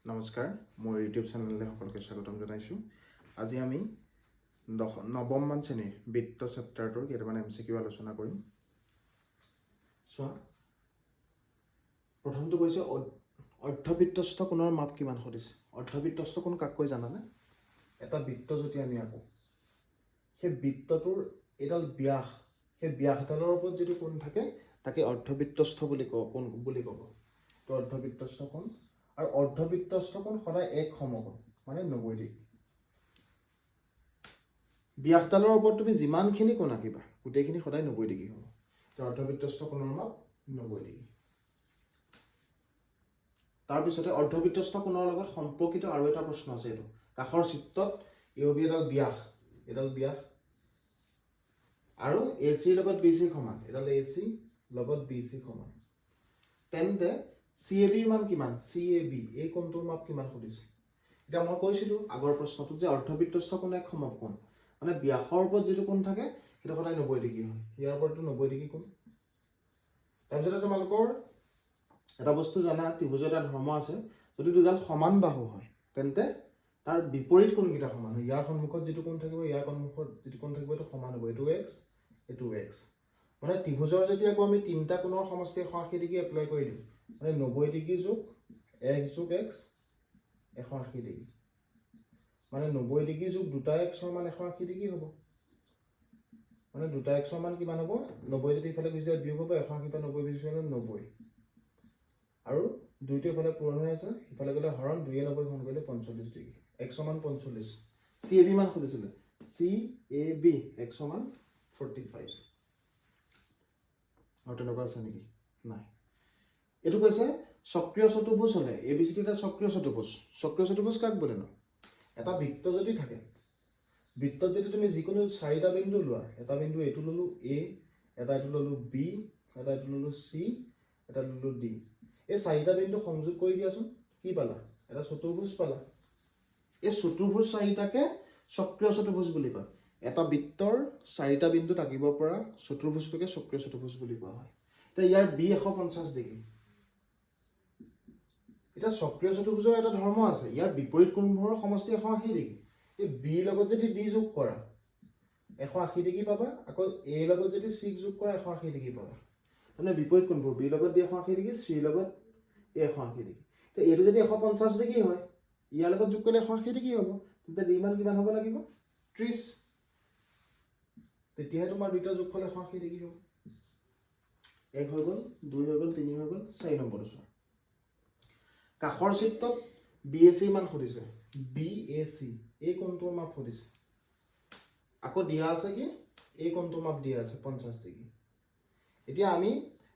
নমস্কাৰ, মোৰ ইউটিউব চেনেললৈ সকলোকে স্বাগতম জনাইছোঁ। আজি আমি নৱমমান শ্ৰেণীৰ বৃত্ত চেপ্টাৰটোৰ কেইটামান MCQ আলোচনা কৰিম। চোৱা, প্ৰথমটো কৈছে অৰ্ধবৃত্তস্থ কোণৰ মাপ কিমান সুধিছে। অৰ্ধবৃত্তস্থ কোণ কাক কয় জানানে? এটা বৃত্ত যদি আমি আঁকো, সেই বৃত্তটোৰ এডাল ব্যাস, সেই ব্যাসডালৰ ওপৰত যিটো কোণ থাকে তাকে অৰ্ধবৃত্তস্থ বুলি ক'ব। তো অৰ্ধবৃত্তস্থ কোণ, আৰু অৰ্ধবৃত্তস্থ কোণ সদায় এক সমকোণ, মানে 90 ডিগ্ৰী। ব্যাসডালৰ ওপৰত তুমি যিমানখিনি কোণ আঁকিবা গোটেইখিনি সদায় 90 ডিগ্ৰী হ'ব। তো অৰ্ধবৃত্তস্থ কোণৰ মাপ 90 ডিগ্ৰী। তাৰপিছতে অৰ্ধবৃত্তস্থ কোণৰ লগত সম্পৰ্কিত আৰু এটা প্ৰশ্ন আছে। এইটো কাষৰ চিত্ৰত AOB এডাল ব্যাস আৰু AC লগত BC সমান, এডাল AC লগত BC সমান, তেন্তে CAB ৰ মান কিমান? CAB এই কোণটোৰ মাপ কিমান সুধিছে। এতিয়া মই কৈছিলোঁ আগৰ প্ৰশ্নটোত যে অৰ্ধবৃত্তস্থ কোণ এক সমকোণ, মানে ব্যাসৰ ওপৰত যিটো কোণ থাকে সেইটো সদায় 90 ডিগ্ৰী হয়। ইয়াৰ ওপৰতো 90 ডিগ্ৰী কোণ। তাৰপিছতে তোমালোকৰ এটা বস্তু জানা, ত্ৰিভুজৰ এটা ধৰ্ম আছে, যদি দুডাল সমান বাহু হয় তেন্তে তাৰ বিপৰীত কোণকেইটা সমান হয়। ইয়াৰ সন্মুখত যিটো কোণ থাকিব, ইয়াৰ সন্মুখত যিটো কোণ থাকিব, এইটো সমান হ'ব। এইটো x, এইটো x। মানে ত্ৰিভুজৰ যদি আকৌ আমি তিনিটা কোণৰ সমষ্টি 180 ডিগ্ৰী এপ্লাই কৰি দিওঁ, মানে 90 ডিগ্ৰী যোগ x যোগ x 180 ডিগ্ৰী, মানে 90 ডিগ্ৰী যোগ দুটা x ৰ মান 180 ডিগ্ৰী হ'ব। মানে দুটা x ৰ মান কিমান হ'ব? 90 যদি ইফালে গুচি যায় বিয়োগ হ'ব, 180 পৰা 90 গুচি গ'লে 90, আৰু দুইটো ইফালে পূৰণ হৈ আছে, ইফালে গ'লে হৰণ, 2 90 গুণ কৰিলে 45 ডিগ্ৰী। x মান 45। CAB মান সুধিছিলে, CAB x মান 45। আৰু তেনেকুৱা আছে নেকি? নাই। এইটো কৈছে চক্ৰীয় চতুৰ্ভুজ হ'লে, ABCD এটা চক্ৰীয় চতুৰ্ভুজ। চক্ৰীয় চতুৰ্ভুজ কাক বোলে ন? এটা বৃত্ত যদি থাকে, বৃত্তত যদি তুমি যিকোনো 4টা বিন্দু লোৱা, এটা বিন্দু এইটো ল'লো A, এটা এইটো ল'লো B, এটা এইটো ল'লো C, এটা ল'লো D, এই 4টা বিন্দু সংযোগ কৰি দিয়াচোন, কি পালা? এটা চতুৰ্ভুজ পালা। এই চতুৰ্ভুজ 4টাকে চক্ৰীয় চতুৰ্ভুজ বুলি কয়। এটা বৃত্তৰ 4টা বিন্দু থাকিব পৰা চতুৰ্ভুজটোকে চক্ৰীয় চতুৰ্ভুজ বুলি কোৱা হয়। এতিয়া ইয়াৰ B 150 ডিগ্ৰী। এতিয়া চক্ৰীয় চতুৰ্ভুজৰ এটা ধৰ্ম আছে, ইয়াৰ বিপৰীত কোণবোৰৰ সমষ্টি 180 ডিগ্ৰী। এই B লগত যদি D যোগ কৰা 180 ডিগ্ৰী পাবা, আকৌ A লগত যদি C যোগ কৰা 180 ডিগ্ৰী পাবা। মানে বিপৰীত কোণবোৰ B লগত D 180 ডিগ্ৰী, C লগত A 180 ডিগ্ৰী। তো এইটো যদি 150 ডিগ্ৰী হয়, ইয়াৰ লগত যোগ কৰিলে 180 ডিগ্ৰী হ'ব, তেন্তে B মান কিমান হ'ব লাগিব? 30। তেতিয়াহে তোমাৰ দুইটা যোগফল 180 ডিগ্ৰী হ'ব। 1 হৈ গ'ল, 2 হৈ গ'ল, 3 হৈ গ'ল, 4 নম্বৰটো চোৱা। কাষৰ চিত্ৰত BAC মান সুধিছে। BAC এই কোণটোৰ মাপ সুধিছে। আকৌ দিয়া আছে কি? এই কোণটোৰ মাপ দিয়া আছে 50 ডিগ্ৰী। এতিয়া আমি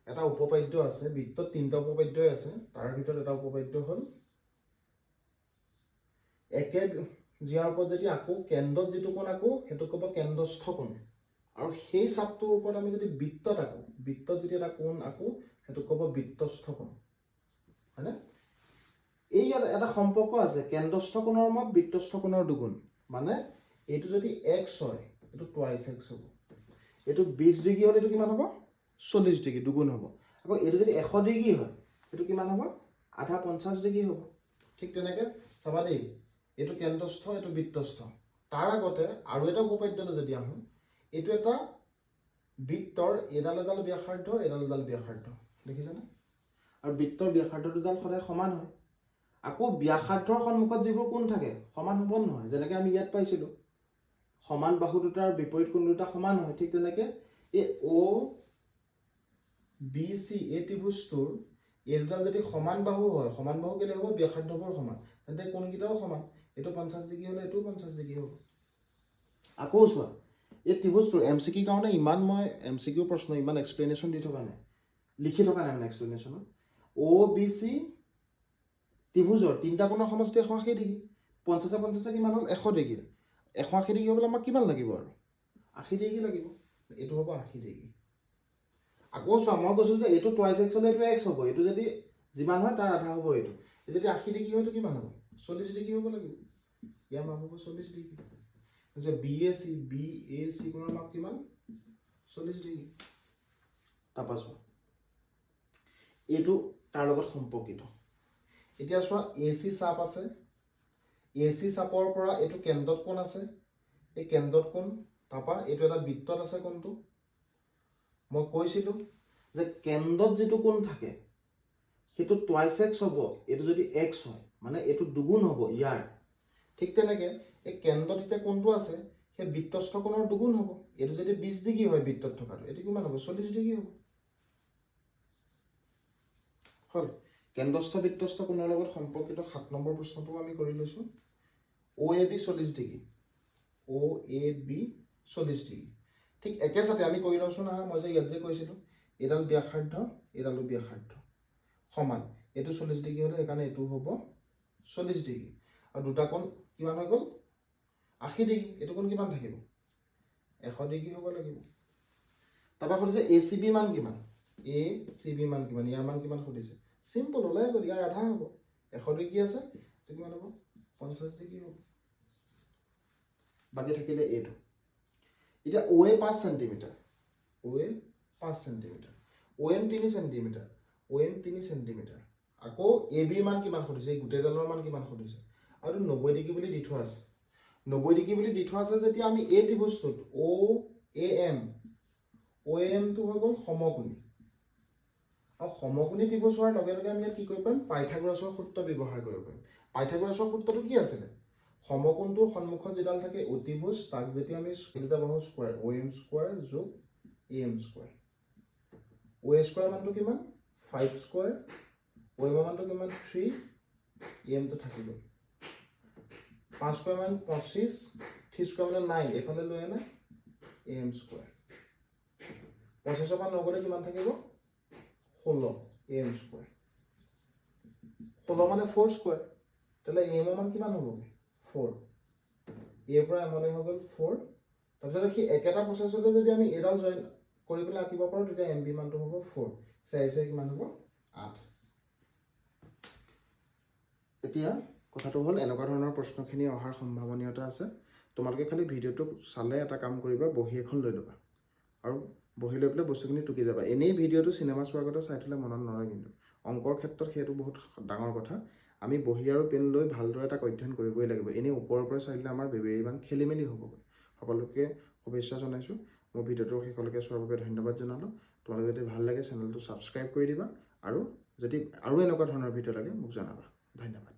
এটা উপপাদ্য আছে, বৃত্তত 3টা উপপাদ্যই আছে, তাৰ ভিতৰত এটা উপপাদ্য হ'ল একে জিয়াৰ ওপৰত যদি আকৌ কেন্দ্ৰত যিটো কোণ আকৌ সেইটো ক'ব কেন্দ্ৰস্থ কোণ, আৰু সেই চাপটোৰ ওপৰত আমি যদি বৃত্তত আকো, বৃত্তত যদি এটা কোণ আকো সেইটো ক'ব বৃত্তস্থ কোণ, হয়নে? এই এটা সম্পৰ্ক আছে, কেন্দ্ৰস্থ কোণৰ মাপ বৃত্তস্থ কোণৰ দুগুণ। মানে এইটো যদি x হয়, এইটো টুৱাইচ x হ'ব। এইটো 20 ডিগ্ৰী হ'লে এইটো কিমান হ'ব? 40 ডিগ্ৰী, দুগুণ হ'ব। আকৌ এইটো যদি 100 ডিগ্ৰী হয়, এইটো কিমান হ'ব? আধা 50 ডিগ্ৰী হ'ব। ঠিক তেনেকৈ চাবা দেই, এইটো কেন্দ্ৰস্থ, এইটো বৃত্তস্থ। তাৰ আগতে আৰু এটা উপপাদ্যলৈ যদি আহোঁ, এইটো এটা বৃত্তৰ এডাল ব্যাসাৰ্ধ, এডাল ব্যাসাৰ্ধ, দেখিছানে? আৰু বৃত্তৰ ব্যাসাৰ্ধ দুডাল সদায় সমান হয়। আকৌ ব্যাসাৰ্ধৰ সন্মুখত যিবোৰ কোণ থাকে সমান হ'ব নহয়, যেনেকৈ আমি ইয়াত পাইছিলোঁ সমান বাহু দুটাৰ বিপৰীত কোণ দুটা সমান হয়। ঠিক তেনেকৈ এই OBC এই ত্ৰিভুজটোৰ এই দুডাল যদি সমান বাহু হয়, সমান বাহু কেলে হ'ব? ব্যাসাৰ্ধবোৰ সমান, তেন্তে কোণকেইটাও সমান। এইটো 50 ডিগ্ৰী হ'লে এইটোও 50 ডিগ্ৰী হ'ব। আকৌ চোৱা, এই ত্ৰিভুজটোৰ MCQ কাৰণে ইমান মই MCQ প্ৰশ্ন ইমান এক্সপ্লেনেশ্যন দি থকা নাই, লিখি থকা নাই মানে এক্সপ্লেনেশ্যনত। OBC ত্ৰিভুজৰ 3টা কোণৰ সমষ্টি 180 ডিগ্ৰী, 50 কিমান হ'ল? 100 ডিগ্ৰী। 180 ডিগ্ৰী হ'বলৈ আমাক কিমান লাগিব? আৰু 80 ডিগ্ৰী লাগিব। এইটো হ'ব 80 ডিগ্ৰী। আকৌ চোৱা, মই কৈছোঁ যে এইটো টুৱাইচ x হ'লে এইটো x হ'ব, এইটো যদি যিমান হয় তাৰ আধা হ'ব এইটো। যদি 80 ডিগ্ৰী হয়, এইটো কিমান হ'ব? 40 ডিগ্ৰী হ'ব লাগিব। ইয়াৰ মাপ হ'ব 40 ডিগ্ৰী। যে BAC কোণৰ মাপ কিমান? 40 ডিগ্ৰী। তাৰপৰা চোৱা, এইটো তাৰ লগত সম্পৰ্কিত। এতিয়া চোৱা AC চাপ আছে, AC চাপৰ পৰা এইটো কেন্দ্ৰত কোণ আছে, এই কেন্দ্ৰত কোণ, তাৰপৰা এইটো এটা বৃত্তত আছে কোণটো। মই কৈছিলোঁ যে কেন্দ্ৰত যিটো কোণ থাকে সেইটো টুৱাইচ এক্স হ'ব, এইটো যদি এক্স হয় মানে এইটো দুগুণ হ'ব ইয়াৰ। ঠিক তেনেকৈ এই কেন্দ্ৰত এতিয়া কোণটো আছে সেই বৃত্তস্থ কোণৰ দুগুণ হ'ব। এইটো যদি 20 ডিগ্ৰী হয় বৃত্তত থকাটো, এইটো কিমান হ'ব? 40 ডিগ্ৰী হ'ব। হ'ল। কেন্দ্ৰস্থ বৃত্তস্থ কোণৰ লগত সম্পৰ্কিত 7 নম্বৰ প্ৰশ্নটো আমি কৰি লৈছোঁ। OAB 40 degree, OAB 40 degree. ঠিক একেচাতে আমি কৰি লওঁচোন নহয়, মই যে ইয়াত যে কৈছিলোঁ এইডাল ব্যাসাৰ্ধ এইডালো ব্যাসাৰ্ধ সমান, এইটো 40 ডিগ্ৰী হ'লে সেইকাৰণে এইটো হ'ব 40 ডিগ্ৰী। আৰু দুটা কোণ কিমান হৈ গ'ল? 80 ডিগ্ৰী। এইটো কোণ কিমান থাকিব? 100 ডিগ্ৰী হ'ব লাগিব। তাৰপৰা সুধিছে ACB মান কিমান? ACB মান কিমান? ইয়াৰ মান কিমান সুধিছে? চিম্পল, ওলাই গ'ল, ইয়াৰ আধা হ'ব। 100 ডিগ্ৰী আছে, এইটো কিমান হ'ব? 50 ডিগ্ৰী হ'ব। বাকী থাকিলে এইটো। এতিয়া OA 5 সেণ্টিমিটাৰ, OA 5 সেণ্টিমিটাৰ, OM 3 সেণ্টিমিটাৰ, OM 3 সেণ্টিমিটাৰ। আকৌ AB মান কিমান সুধিছে? এই গোটেইডালৰ মান কিমান সুধিছে? আৰু 90 ডিগ্ৰী বুলি দি থোৱা আছে। 90 ডিগ্ৰী বুলি দি থোৱা আছে যেতিয়া আমি এই ত্ৰিভুজটোত OAM টো হৈ গ'ল সমকোণী। আৰু সমকোণী ত্ৰিভুজ হোৱাৰ লগে লগে আমি ইয়াত কি কৰিব পাৰিম? পাইথাগোৰাছৰ সূত্ৰ ব্যৱহাৰ কৰিব পাৰিম। পাইথাগোৰাছৰ সূত্ৰটো কি আছিলে? সমকোণটোৰ সন্মুখত যিডাল থাকে অতিভুজ, তাক যেতিয়া আমি দুটা বাহু স্কোৱাৰ, OM স্কোৱাৰ যোগ AM স্কোৱাৰ। OA স্কোৱাৰ মানটো কিমান? 5 স্কোৱাৰ, OM মানটো কিমান? 3, AM টো থাকিব 5 স্কোৱাৰ মান 25, 3 স্কোৱাৰ মানে 9, এইফালে লৈ আনে AM স্কোৱাৰ। 25 পৰা নগ'লে কিমান থাকিব? 16, AM স্কোৱাৰ। 16 মানে 4 স্কোৱাৰ, তেতিয়াহ'লে AM মান কিমান হ'ব? 4। ইয়াৰ পৰা M হৈ গ'ল 4। তাৰপিছত সেই একেটা প্ৰচেছতে যদি আমি এইডাল জইন কৰি পেলাই আঁকিব পাৰোঁ, তেতিয়া MB মানটো হ'ব 4। চাইছে কিমান হ'ব? 8। এতিয়া কথাটো হ'ল এনেকুৱা ধৰণৰ প্ৰশ্নখিনি অহাৰ সম্ভাৱনীয়তা আছে। তোমালোকে খালি ভিডিঅ'টো চালে এটা কাম কৰিবা, বহী এখন লৈ ল'বা আৰু বহি লৈ পেলাই বস্তুখিনি টুকি যাবা। এনেই ভিডিঅ'টো চিনেমা চোৱাৰ আগতে চাই থ'লে মনত নৰয়, কিন্তু অংকৰ ক্ষেত্ৰত সেইটো বহুত ডাঙৰ কথা। আমি বহি আৰু পেন লৈ ভালদৰে তাক অধ্যয়ন কৰিবই লাগিব। এনেই ওপৰৰ পৰা চাই দিলে আমাৰ বেবেৰিবান খেলি মেলি হ'বগৈ। সকলোকে শুভেচ্ছা জনাইছোঁ। মোৰ ভিডিঅ'টো শেষলৈকে চোৱাৰ বাবে ধন্যবাদ জনালোঁ। তোমালোকে যদি ভাল লাগে চেনেলটো ছাবস্ক্ৰাইব কৰি দিবা, আৰু যদি আৰু এনেকুৱা ধৰণৰ ভিডিঅ' লাগে মোক জনাবা। ধন্যবাদ।